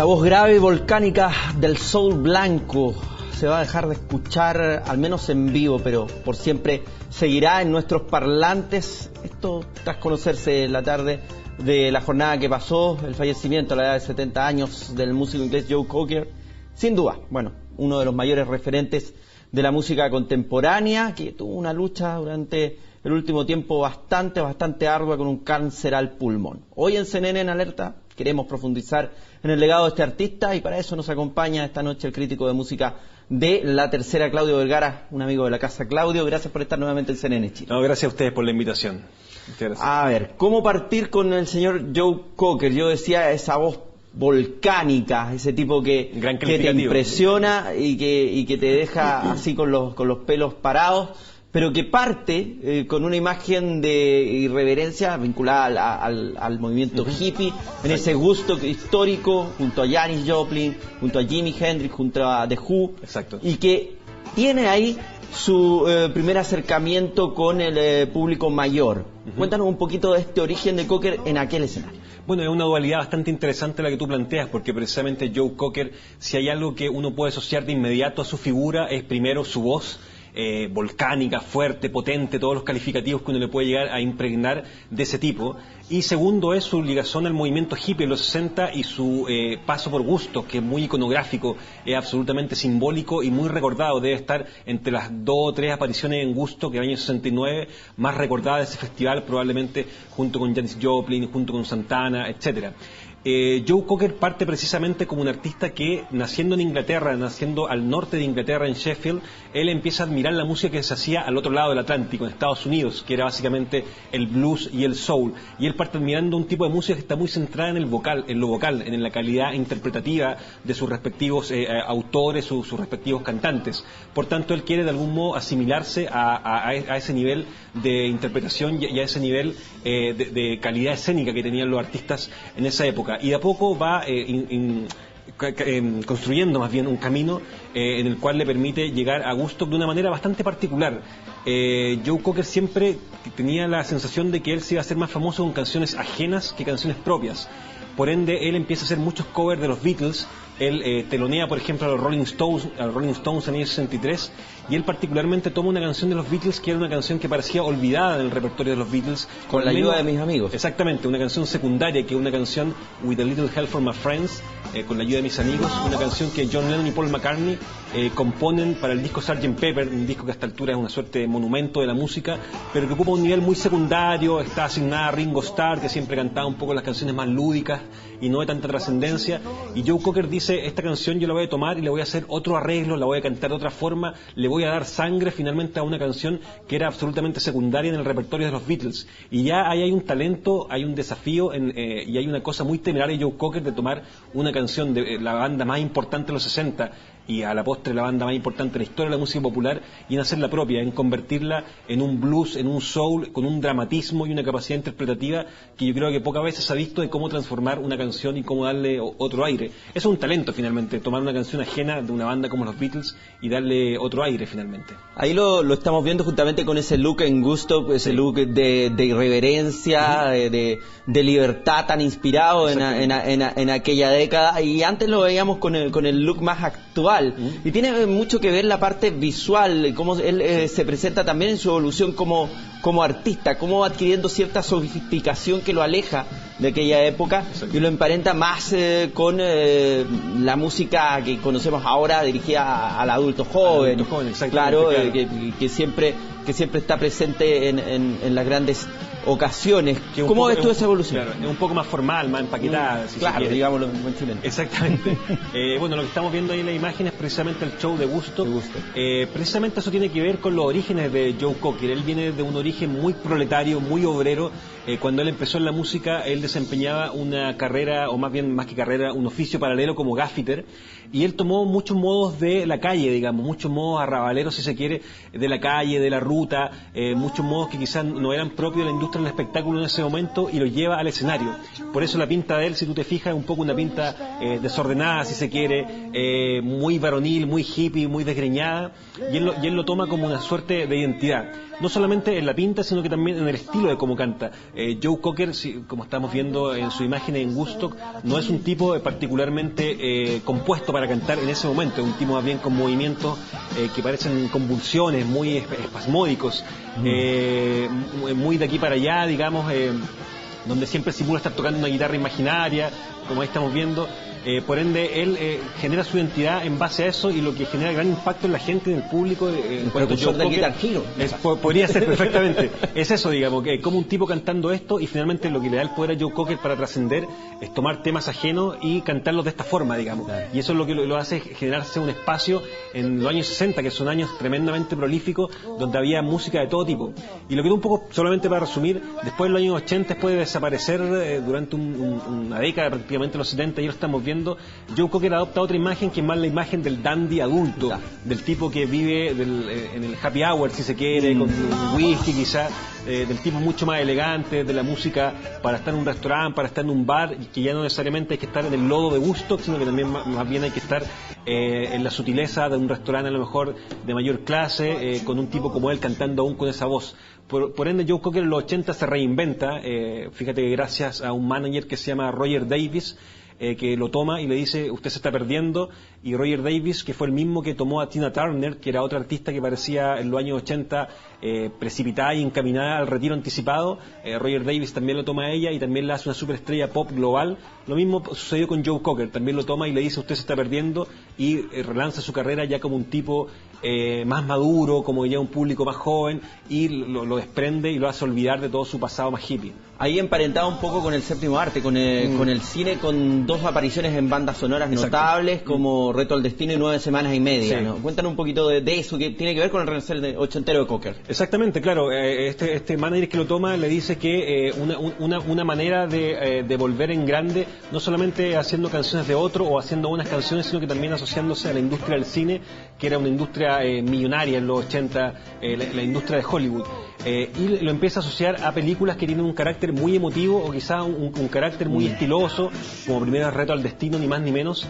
La voz grave y volcánica del soul blanco se va a dejar de escuchar, al menos en vivo, pero por siempre seguirá en nuestros parlantes. Esto tras conocerse la tarde de la jornada que pasó, el fallecimiento a la edad de 70 años del músico inglés Joe Cocker. Sin duda, bueno, uno de los mayores referentes de la música contemporánea, que tuvo una lucha durante el último tiempo bastante ardua con un cáncer al pulmón. Hoy en CNN en Alerta queremos profundizar en el legado de este artista y para eso nos acompaña esta noche el crítico de música de La Tercera, Claudio Vergara, un amigo de la casa. Claudio, gracias por estar nuevamente en CNN Chile. No, gracias a ustedes por la invitación. A ver, ¿cómo partir con el señor Joe Cocker? Yo decía esa voz volcánica, ese tipo que te impresiona y que te deja así con los pelos parados, pero que parte con una imagen de irreverencia vinculada al movimiento hippie, en ese gusto histórico, junto a Janis Joplin, junto a Jimi Hendrix, junto a The Who. Exacto. Y que tiene ahí su primer acercamiento con el público mayor. Cuéntanos un poquito de este origen de Cocker en aquel escenario. Bueno, es una dualidad bastante interesante la que tú planteas, porque precisamente Joe Cocker, si hay algo que uno puede asociar de inmediato a su figura, es primero su voz, volcánica, fuerte, potente, todos los calificativos que uno le puede llegar a impregnar de ese tipo. Y segundo es su ligación al movimiento hippie en los 60 y su paso por Woodstock, que es muy iconográfico, es absolutamente simbólico y muy recordado. Debe estar entre las 2 o 3 apariciones en Woodstock, que el año 69, más recordada de ese festival, probablemente junto con Janis Joplin, junto con Santana, etcétera. Joe Cocker parte precisamente como un artista que, naciendo en Inglaterra, naciendo al norte de Inglaterra, en Sheffield, él empieza a admirar la música que se hacía al otro lado del Atlántico, en Estados Unidos, que era básicamente el blues y el soul. Y él parte admirando un tipo de música que está muy centrada en lo vocal, en la calidad interpretativa de sus respectivos autores, sus respectivos cantantes. Por tanto, él quiere de algún modo asimilarse a ese nivel de interpretación y a ese nivel de calidad escénica que tenían los artistas en esa época. Y de a poco va construyendo más bien un camino en el cual le permite llegar a Woodstock de una manera bastante particular. Joe Cocker siempre tenía la sensación de que él se iba a hacer más famoso con canciones ajenas que canciones propias. Por ende, él empieza a hacer muchos covers de los Beatles. Él telonea, por ejemplo, a los Rolling Stones en el 63, y él particularmente toma una canción de los Beatles que era una canción que parecía olvidada en el repertorio de los Beatles. Con la ayuda de mis amigos. Exactamente, una canción secundaria, que es una canción With a Little Help from My Friends, con la ayuda de mis amigos, una canción que John Lennon y Paul McCartney componen para el disco Sgt. Pepper, un disco que a esta altura es una suerte de monumento de la música, pero que ocupa un nivel muy secundario. Está asignada a Ringo Starr, que siempre cantaba un poco las canciones más lúdicas y no de tanta trascendencia, y Joe Cocker dice: esta canción yo la voy a tomar y le voy a hacer otro arreglo, la voy a cantar de otra forma, le voy a dar sangre finalmente a una canción que era absolutamente secundaria en el repertorio de los Beatles. Y ya ahí hay un talento, hay un desafío y hay una cosa muy temeraria de Joe Cocker de tomar una canción de la banda más importante de los 60 y a la postre la banda más importante de la historia de la música popular, y en hacerla propia, en convertirla en un blues, en un soul, con un dramatismo y una capacidad interpretativa que yo creo que pocas veces se ha visto, de cómo transformar una canción y cómo darle otro aire. Eso es un talento finalmente, tomar una canción ajena de una banda como los Beatles y darle otro aire finalmente. Ahí lo estamos viendo justamente con ese look en Woodstock, ese look de irreverencia, de libertad tan inspirado en aquella década, y antes lo veíamos con el look más actual. Y tiene mucho que ver la parte visual, cómo él se presenta también en su evolución como artista, cómo va adquiriendo cierta sofisticación que lo aleja de aquella época. Exacto. Y lo emparenta más con la música que conocemos ahora, dirigida al adulto joven, claro. Que siempre está presente en las grandes ocasiones. ¿Cómo ves tú esa evolución? Claro, es un poco más formal, más empaquetada. Claro, digámoslo en buen chileno. Exactamente. Bueno, lo que estamos viendo ahí en la imagen es precisamente el show de Woodstock. Precisamente eso tiene que ver con los orígenes de Joe Cocker. Él viene de un origen muy proletario, muy obrero. Cuando él empezó en la música, él desempeñaba una carrera, o más bien, más que carrera, un oficio paralelo como gaffiter, y él tomó muchos modos de la calle, digamos, muchos modos arrabaleros, si se quiere, de la calle, de la ruta, muchos modos que quizás no eran propios de la industria del espectáculo en ese momento, y los lleva al escenario. Por eso la pinta de él, si tú te fijas, es un poco una pinta desordenada, si se quiere, muy varonil, muy hippie, muy desgreñada, y él lo toma como una suerte de identidad. No solamente en la pinta, sino que también en el estilo de cómo canta. Joe Cocker, como estamos viendo en su imagen en Woodstock, no es un tipo particularmente compuesto para cantar en ese momento, es un tipo más bien con movimientos que parecen convulsiones, muy espasmódicos, muy de aquí para allá, digamos, donde siempre simula estar tocando una guitarra imaginaria, como ahí estamos viendo. Por ende, él genera su identidad en base a eso, y lo que genera gran impacto en la gente, en el público. En cuanto a Joe Cocker, podría ser perfectamente. Es eso, digamos, que como un tipo cantando esto, y finalmente lo que le da el poder a Joe Cocker para trascender es tomar temas ajenos y cantarlos de esta forma, digamos. Claro. Y eso es lo que lo hace generarse un espacio en los años 60, que son años tremendamente prolíficos, donde había música de todo tipo. Y lo quiero un poco, solamente para resumir, después de los años 80, después de desaparecer durante una década, prácticamente los 70, y lo estamos viendo, Joe Cocker adopta otra imagen, que es más la imagen del dandy adulto, del tipo que vive en el happy hour, si se quiere, con un whisky quizá, del tipo mucho más elegante, de la música para estar en un restaurante, para estar en un bar, que ya no necesariamente hay que estar en el lodo de Woodstock, sino que también más bien hay que estar en la sutileza de un restaurante a lo mejor de mayor clase, con un tipo como él cantando aún con esa voz. Por ende, Joe Cocker en los 80 se reinventa, fíjate que gracias a un manager que se llama Roger Davis, que lo toma y le dice: usted se está perdiendo. Y Roger Davis, que fue el mismo que tomó a Tina Turner, que era otra artista que parecía en los años 80 precipitada y encaminada al retiro anticipado, Roger Davis también lo toma a ella y también la hace una superestrella pop global. Lo mismo sucedió con Joe Cocker, también lo toma y le dice: usted se está perdiendo, y relanza su carrera ya como un tipo más maduro, como ya un público más joven, y lo desprende y lo hace olvidar de todo su pasado más hippie. Ahí emparentado un poco con el séptimo arte, con el cine, con dos apariciones en bandas sonoras notables como Reto al Destino y 9 semanas y media, sí. ¿No? Cuéntanos un poquito de eso, que tiene que ver con el renacer ochentero de Cocker. Exactamente, claro. Este manager que lo toma le dice que una manera de volver en grande, no solamente haciendo canciones de otro o haciendo buenas canciones, sino que también asociándose a la industria del cine, que era una industria millonaria en los 80, la industria de Hollywood. Y lo empieza a asociar a películas que tienen un carácter muy emotivo, o quizá un carácter muy estiloso, como primero Reto al Destino, ni más ni menos,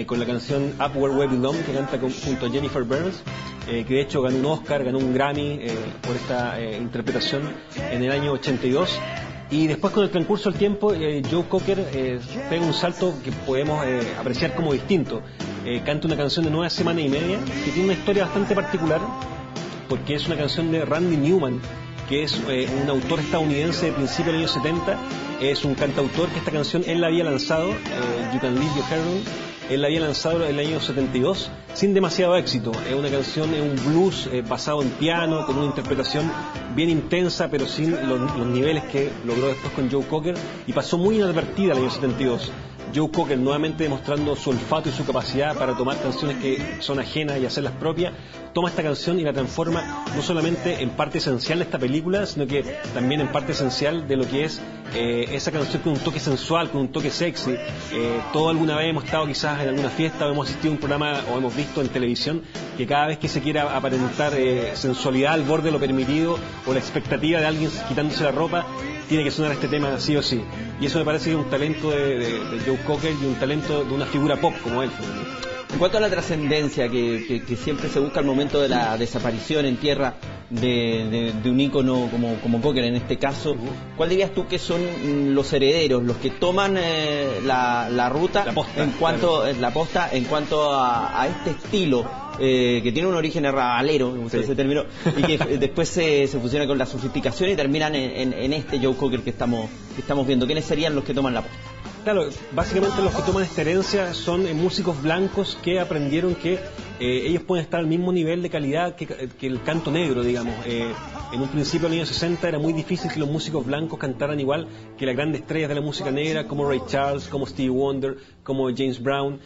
con la canción Up Where We Belong, que canta junto a Jennifer Burns, que de hecho ganó un Oscar, ganó un Grammy por esta interpretación en el año 82. Y después, con el transcurso del tiempo, Joe Cocker pega un salto que podemos apreciar como distinto. Canta una canción de 9 semanas y media, que tiene una historia bastante particular, porque es una canción de Randy Newman, que es un autor estadounidense de principios de los años 70, es un cantautor que esta canción él la había lanzado, You Can Leave Your Hair On, él la había lanzado en el año 72, sin demasiado éxito. Es una canción, es un blues basado en piano, con una interpretación bien intensa, pero sin los niveles que logró después con Joe Cocker, y pasó muy inadvertida el año 72. Joe Cocker, nuevamente demostrando su olfato y su capacidad para tomar canciones que son ajenas y hacerlas propias, toma esta canción y la transforma no solamente en parte esencial de esta película, sino que también en parte esencial de lo que es esa canción, con un toque sensual, con un toque sexy. Todos alguna vez hemos estado quizás en alguna fiesta, o hemos asistido a un programa, o hemos visto en televisión, que cada vez que se quiera aparentar sensualidad al borde de lo permitido, o la expectativa de alguien quitándose la ropa, tiene que sonar este tema sí o sí. Y eso me parece que es un talento de Joe Cocker, y un talento de una figura pop como él. En cuanto a la trascendencia que siempre se busca al momento de la desaparición en tierra de un ícono como Cocker en este caso, ¿cuál dirías tú que son los herederos, los que toman la ruta, la posta, la posta en cuanto a este estilo? Que tiene un origen arrabalero, como se terminó, y que después se fusiona con la sofisticación y terminan en este Joe Cocker que estamos viendo. ¿Quiénes serían los que toman la posta? Claro, básicamente los que toman esta herencia son músicos blancos que aprendieron que ellos pueden estar al mismo nivel de calidad que el canto negro, digamos. En un principio, en los años 60, era muy difícil que los músicos blancos cantaran igual que las grandes estrellas de la música negra, como Ray Charles, como Stevie Wonder, como James Brown.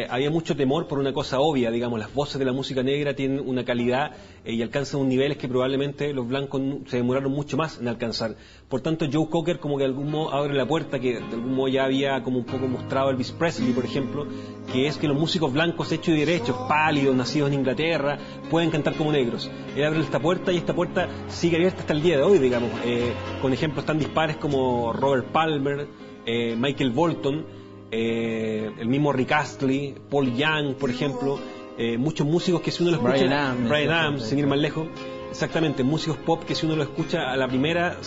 Había mucho temor por una cosa obvia, digamos, las voces de la música negra tienen una calidad y alcanzan un niveles que probablemente los blancos se demoraron mucho más en alcanzar. Por tanto, Joe Cocker como que de algún modo abre la puerta, que de algún modo ya había como un poco mostrado Elvis Presley, por ejemplo, que es que los músicos blancos hechos y derechos, pálidos, nacidos en Inglaterra, pueden cantar como negros. Él abre esta puerta, y esta puerta sigue abierta hasta el día de hoy, digamos, con ejemplos tan dispares como Robert Palmer, Michael Bolton, el mismo Rick Astley, Paul Young, por ejemplo, muchos músicos que si uno lo escucha, Bryan Adams, sin ir más lejos, exactamente, músicos pop que si uno lo escucha a la primera,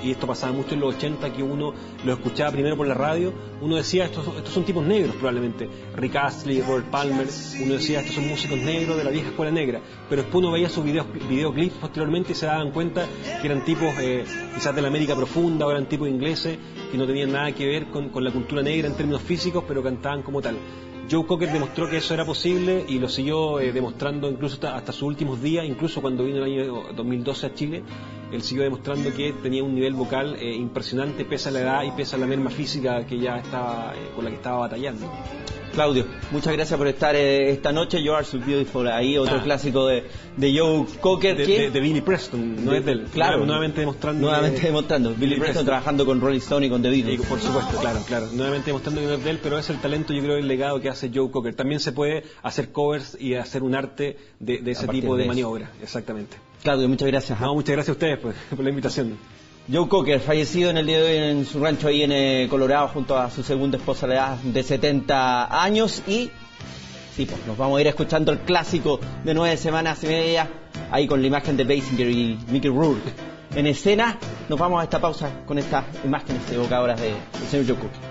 y esto pasaba mucho en los 80, que uno lo escuchaba primero por la radio, uno decía, estos son tipos negros probablemente, Rick Astley, Robert Palmer, uno decía, estos son músicos negros de la vieja escuela negra, pero después uno veía sus videoclips posteriormente y se daban cuenta que eran tipos quizás de la América profunda, o eran tipos ingleses que no tenían nada que ver con la cultura negra en términos físicos, pero cantaban como tal. Joe Cocker demostró que eso era posible y lo siguió demostrando incluso hasta sus últimos días, incluso cuando vino el año 2012 a Chile, él siguió demostrando que tenía un nivel vocal impresionante pese a la edad y pese a la merma física que ya estaba con la que estaba batallando. Claudio, muchas gracias por estar esta noche. You Are So Beautiful, ahí otro clásico de Joe Cocker. De Billy Preston, no es de él. Claro, nuevamente demostrando. Billy Preston trabajando con Rolling Stone y con The Beatles. Por supuesto, claro. Nuevamente demostrando que no es de él, pero es el talento, yo creo, el legado que hace Joe Cocker. También se puede hacer covers y hacer un arte de ese tipo de maniobra. Exactamente. Claudio, muchas gracias. No, muchas gracias a ustedes por la invitación. Joe Cocker, fallecido en el día de hoy en su rancho ahí en Colorado junto a su segunda esposa a la edad de 70 años y sí, pues nos vamos a ir escuchando el clásico de 9 semanas y media ahí con la imagen de Basinger y Mickey Rourke en escena. Nos vamos a esta pausa con estas imágenes evocadoras del señor Joe Cocker.